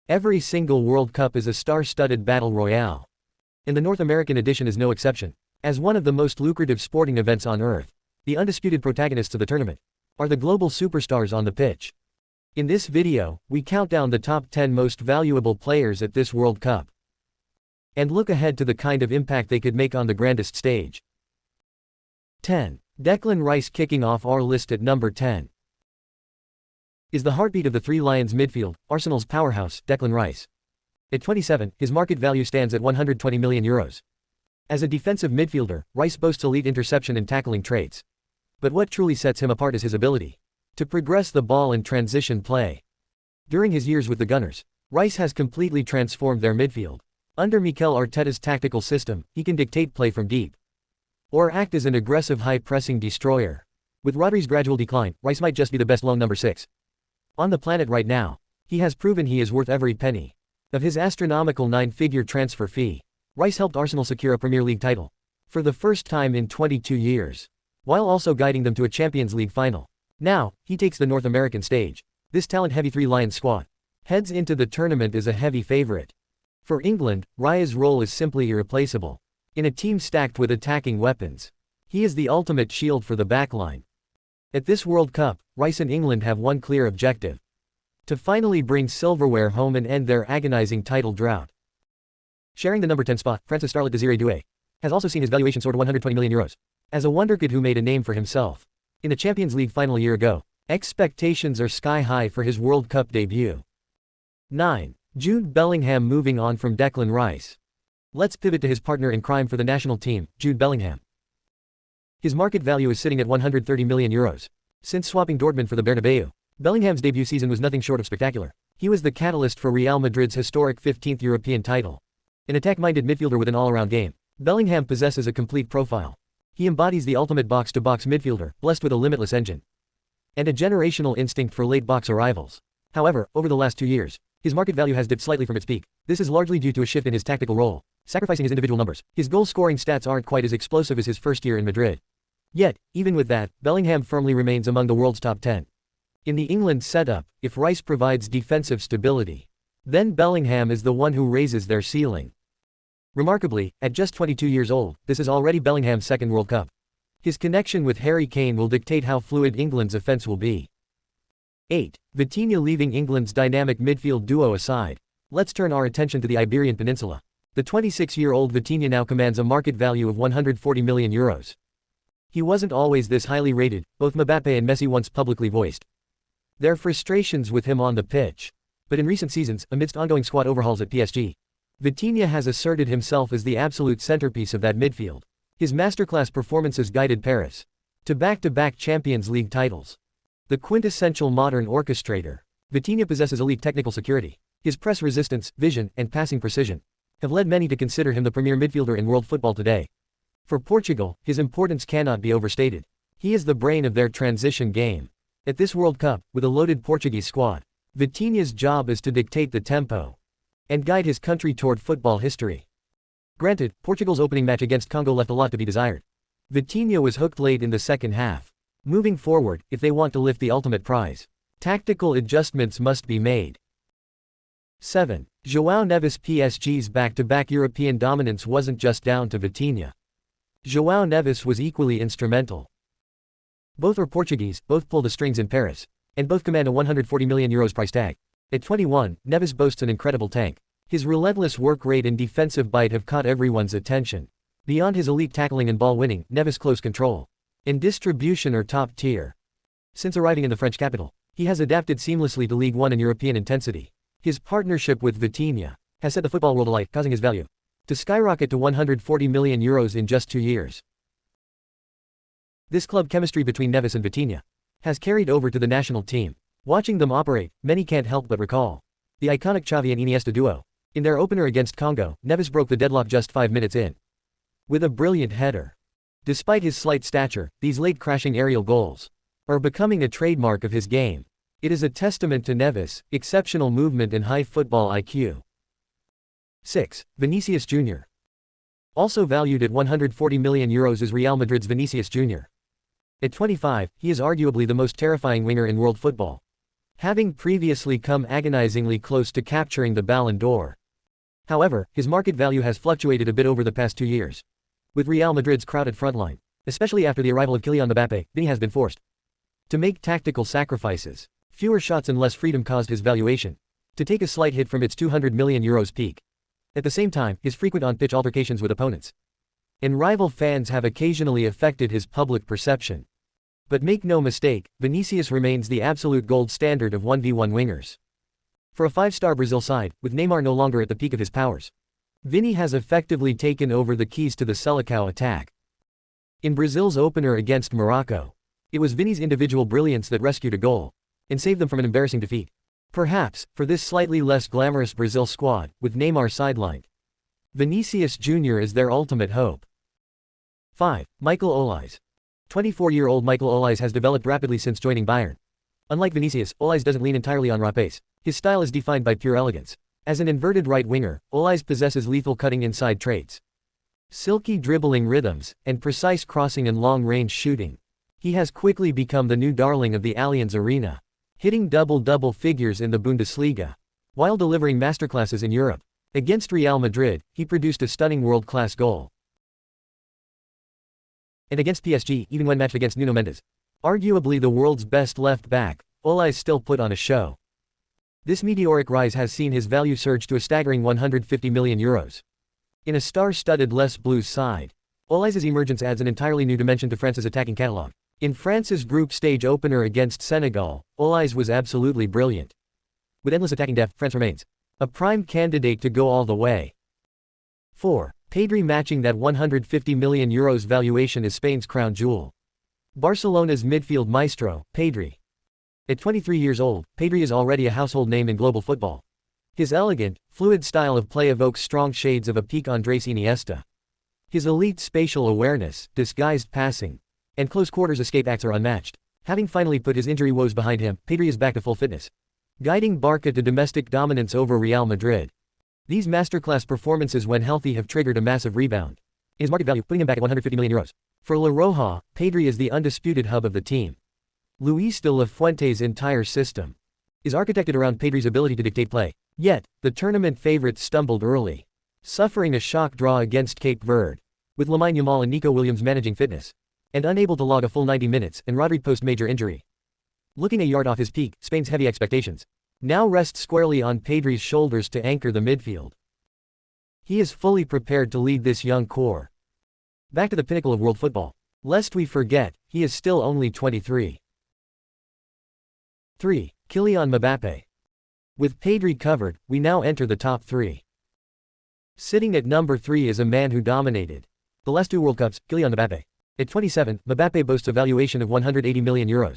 Every single World Cup is a star-studded battle royale. And the North American edition is no exception. As one of the most lucrative sporting events on earth, the undisputed protagonists of the tournament are the global superstars on the pitch. In this video, we count down the top 10 most valuable players at this World Cup and look ahead to the kind of impact they could make on the grandest stage. 10. Declan Rice. Kicking off our list at number 10 is the heartbeat of the Three Lions midfield, Arsenal's powerhouse, Declan Rice. At 27, his market value stands at €120 million. As a defensive midfielder, Rice boasts elite interception and tackling traits. But what truly sets him apart is his ability to progress the ball in transition play. During his years with the Gunners, Rice has completely transformed their midfield. Under Mikel Arteta's tactical system, he can dictate play from deep or act as an aggressive high-pressing destroyer. With Rodri's gradual decline, Rice might just be the best lone number 6 on the planet right now. He has proven he is worth every penny of his astronomical 9-figure transfer fee. Rice helped Arsenal secure a Premier League title for the first time in 22 years, while also guiding them to a Champions League final. Now, he takes the North American stage. This talent-heavy Three Lions squad heads into the tournament as a heavy favorite. For England, Raya's role is simply irreplaceable. In a team stacked with attacking weapons, he is the ultimate shield for the backline. At this World Cup, Rice and England have one clear objective: to finally bring silverware home and end their agonizing title drought. Sharing the number 10 spot, France's starlet Désiré Doué has also seen his valuation soar to €120 million. As a wonderkid who made a name for himself in the Champions League final a year ago, expectations are sky high for his World Cup debut. 9. Jude Bellingham. Moving on from Declan Rice, let's pivot to his partner in crime for the national team, Jude Bellingham. His market value is sitting at €130 million. Since swapping Dortmund for the Bernabeu, Bellingham's debut season was nothing short of spectacular. He was the catalyst for Real Madrid's historic 15th European title. An attack-minded midfielder with an all-around game, Bellingham possesses a complete profile. He embodies the ultimate box-to-box midfielder, blessed with a limitless engine and a generational instinct for late-box arrivals. However, over the last 2 years, his market value has dipped slightly from its peak. This is largely due to a shift in his tactical role, sacrificing his individual numbers. His goal-scoring stats aren't quite as explosive as his first year in Madrid. Yet, even with that, Bellingham firmly remains among the world's top 10. In the England setup, if Rice provides defensive stability, then Bellingham is the one who raises their ceiling. Remarkably, at just 22 years old, this is already Bellingham's second World Cup. His connection with Harry Kane will dictate how fluid England's offense will be. 8. Vitinha. Leaving England's dynamic midfield duo aside, let's turn our attention to the Iberian Peninsula. The 26-year-old Vitinha now commands a market value of €140 million. He wasn't always this highly rated, both Mbappé and Messi once publicly voiced their frustrations with him on the pitch. But in recent seasons, amidst ongoing squad overhauls at PSG, Vitinha has asserted himself as the absolute centerpiece of that midfield. His masterclass performances guided Paris to back-to-back Champions League titles. The quintessential modern orchestrator, Vitinha possesses elite technical security. His press resistance, vision, and passing precision have led many to consider him the premier midfielder in world football today. For Portugal, his importance cannot be overstated. He is the brain of their transition game. At this World Cup, with a loaded Portuguese squad, Vitinha's job is to dictate the tempo and guide his country toward football history. Granted, Portugal's opening match against Congo left a lot to be desired. Vitinha was hooked late in the second half. Moving forward, if they want to lift the ultimate prize, tactical adjustments must be made. 7. João Neves. PSG's back-to-back European dominance wasn't just down to Vitinha. João Neves was equally instrumental. Both are Portuguese, both pull the strings in Paris, and both command a €140 million price tag. At 21, Neves boasts an incredible tank. His relentless work rate and defensive bite have caught everyone's attention. Beyond his elite tackling and ball winning, Neves' close control and distribution are top tier. Since arriving in the French capital, he has adapted seamlessly to Ligue 1 and European intensity. His partnership with Vitinha has set the football world alight, causing his value to skyrocket to €140 million in just 2 years. This club chemistry between Neves and Vitinha has carried over to the national team. Watching them operate, many can't help but recall the iconic Xavi and Iniesta duo. In their opener against Congo, Neves broke the deadlock just 5 minutes in with a brilliant header. Despite his slight stature, these late crashing aerial goals are becoming a trademark of his game. It is a testament to Neves' exceptional movement and high football IQ. 6. Vinicius Jr. Also valued at €140 million is Real Madrid's Vinicius Jr. At 25, he is arguably the most terrifying winger in world football. having previously come agonizingly close to capturing the Ballon d'Or. However, his market value has fluctuated a bit over the past 2 years. With Real Madrid's crowded frontline, especially after the arrival of Kylian Mbappé, Vini has been forced to make tactical sacrifices. Fewer shots and less freedom caused his valuation to take a slight hit from its €200 million peak. At the same time, his frequent on-pitch altercations with opponents and rival fans have occasionally affected his public perception. But make no mistake, Vinicius remains the absolute gold standard of 1v1 wingers. For a 5-star Brazil side, with Neymar no longer at the peak of his powers, Vini has effectively taken over the keys to the Selecao attack. In Brazil's opener against Morocco, it was Vini's individual brilliance that rescued a goal and saved them from an embarrassing defeat. Perhaps, for this slightly less glamorous Brazil squad, with Neymar sidelined, Vinicius Jr. is their ultimate hope. 5. Michael Olise. 24-year-old Michael Olise has developed rapidly since joining Bayern. Unlike Vinicius, Olise doesn't lean entirely on raw pace. His style is defined by pure elegance. As an inverted right winger, Olise possesses lethal cutting inside traits, silky dribbling rhythms, and precise crossing and long-range shooting. He has quickly become the new darling of the Allianz Arena, hitting double-double figures in the Bundesliga, while delivering masterclasses in Europe. Against Real Madrid, he produced a stunning world-class goal. And against PSG, even when matched against Nuno Mendes, arguably the world's best left-back, Olise still put on a show. This meteoric rise has seen his value surge to a staggering €150 million. In a star-studded Les Blues side, Olise's emergence adds an entirely new dimension to France's attacking catalogue. In France's group stage opener against Senegal, Olise was absolutely brilliant. With endless attacking depth, France remains a prime candidate to go all the way. 4. Pedri. Matching that €150 million valuation is Spain's crown jewel. Barcelona's midfield maestro, Pedri. At 23 years old, Pedri is already a household name in global football. His elegant, fluid style of play evokes strong shades of a peak Andrés Iniesta. His elite spatial awareness, disguised passing, and close-quarters escape acts are unmatched. Having finally put his injury woes behind him, Pedri is back to full fitness, guiding Barca to domestic dominance over Real Madrid. These masterclass performances when healthy have triggered a massive rebound. His market value, putting him back at €150 million. For La Roja, Pedri is the undisputed hub of the team. Luis de la Fuente's entire system is architected around Pedri's ability to dictate play. Yet, the tournament favorites stumbled early, suffering a shock draw against Cape Verde, with Lamine Yamal and Nico Williams managing fitness, and unable to log a full 90 minutes, and Rodri post-major injury. Looking a yard off his peak, Spain's heavy expectations now rest squarely on Pedri's shoulders to anchor the midfield. He is fully prepared to lead this young core back to the pinnacle of world football. Lest we forget, he is still only 23. 3. Kylian Mbappé. With Pedri covered, we now enter the top 3. Sitting at number 3 is a man who dominated the last 2 World Cups, Kylian Mbappé. At 27, Mbappé boasts a valuation of €180 million.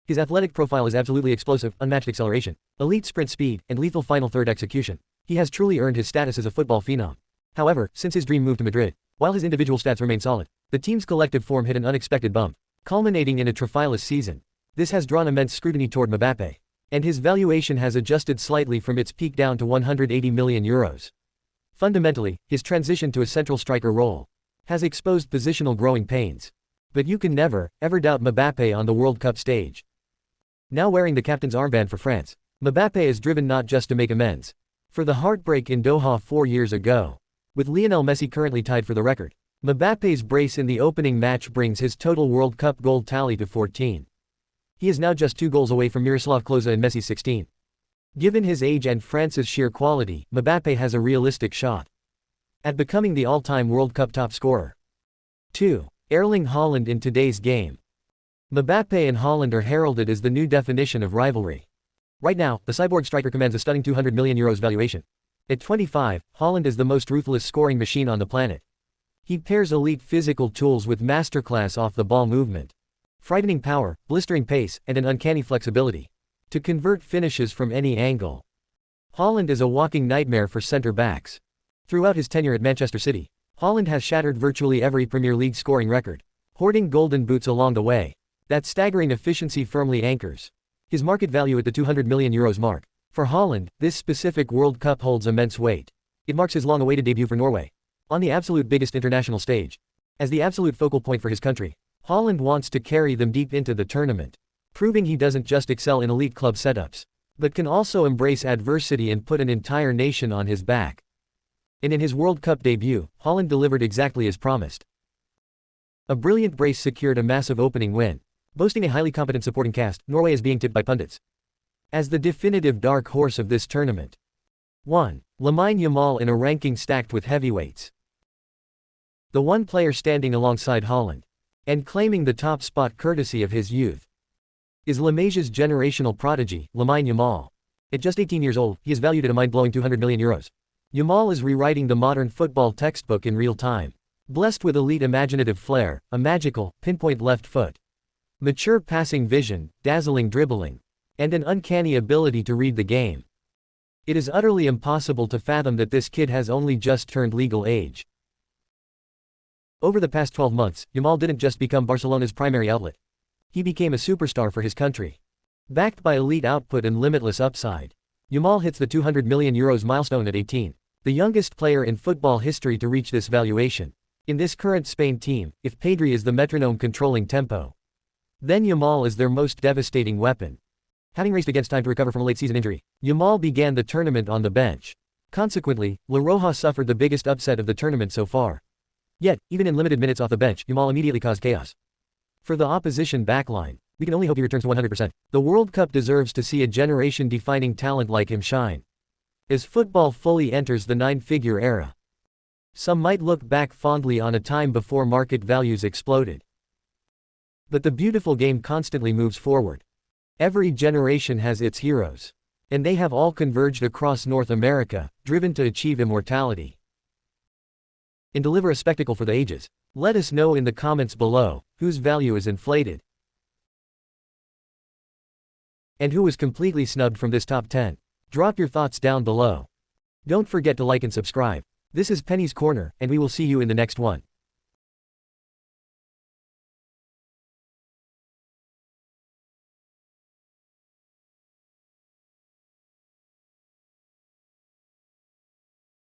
His athletic profile is absolutely explosive, unmatched acceleration, elite sprint speed, and lethal final third execution. He has truly earned his status as a football phenom. However, since his dream move to Madrid, while his individual stats remain solid, the team's collective form hit an unexpected bump, culminating in a trophy-less season. This has drawn immense scrutiny toward Mbappé, and his valuation has adjusted slightly from its peak down to €180 million. Fundamentally, his transition to a central striker role has exposed positional growing pains. But you can never, ever doubt Mbappé on the World Cup stage. Now wearing the captain's armband for France, Mbappé is driven not just to make amends for the heartbreak in Doha 4 years ago. With Lionel Messi currently tied for the record, Mbappé's brace in the opening match brings his total World Cup goal tally to 14. He is now just 2 goals away from Miroslav Klose and Messi's 16. Given his age and France's sheer quality, Mbappé has a realistic shot at becoming the all-time World Cup top scorer. 2. Erling Haaland. In today's game, Mbappé and Haaland are heralded as the new definition of rivalry. Right now, the cyborg striker commands a stunning €200 million valuation. At 25, Haaland is the most ruthless scoring machine on the planet. He pairs elite physical tools with masterclass off-the-ball movement, frightening power, blistering pace, and an uncanny flexibility to convert finishes from any angle. Haaland is a walking nightmare for center-backs. Throughout his tenure at Manchester City, Haaland has shattered virtually every Premier League scoring record, hoarding golden boots along the way. That staggering efficiency firmly anchors his market value at the €200 million mark. For Haaland, this specific World Cup holds immense weight. It marks his long-awaited debut for Norway on the absolute biggest international stage. As the absolute focal point for his country, Haaland wants to carry them deep into the tournament. proving he doesn't just excel in elite club setups, but can also embrace adversity and put an entire nation on his back. And in his World Cup debut, Haaland delivered exactly as promised. A brilliant brace secured a massive opening win. Boasting a highly competent supporting cast, Norway is being tipped by pundits as the definitive dark horse of this tournament. 1. Lamine Yamal in a ranking stacked with heavyweights. The one player standing alongside Haaland, and claiming the top spot courtesy of his youth, is La Masia's generational prodigy, Lamine Yamal. At just 18 years old, he is valued at a mind-blowing €200 million. Yamal is rewriting the modern football textbook in real time. Blessed with elite imaginative flair, a magical, pinpoint left foot, mature passing vision, dazzling dribbling, and an uncanny ability to read the game. It is utterly impossible to fathom that this kid has only just turned legal age. Over the past 12 months, Yamal didn't just become Barcelona's primary outlet. He became a superstar for his country. Backed by elite output and limitless upside, Yamal hits the €200 million milestone at 18. The youngest player in football history to reach this valuation. In this current Spain team, if Pedri is the metronome controlling tempo, then Yamal is their most devastating weapon. Having raced against time to recover from a late season injury, Yamal began the tournament on the bench. Consequently, La Roja suffered the biggest upset of the tournament so far. Yet, even in limited minutes off the bench, Yamal immediately caused chaos. For the opposition backline, we can only hope he returns to 100%. The World Cup deserves to see a generation-defining talent like him shine, as football fully enters the 9-figure era. Some might look back fondly on a time before market values exploded. But the beautiful game constantly moves forward. Every generation has its heroes, and they have all converged across North America, driven to achieve immortality and deliver a spectacle for the ages. Let us know in the comments below, whose value is inflated, and who was completely snubbed from this top 10. Drop your thoughts down below. Don't forget to like and subscribe. This is Penny's Corner, and we will see you in the next one.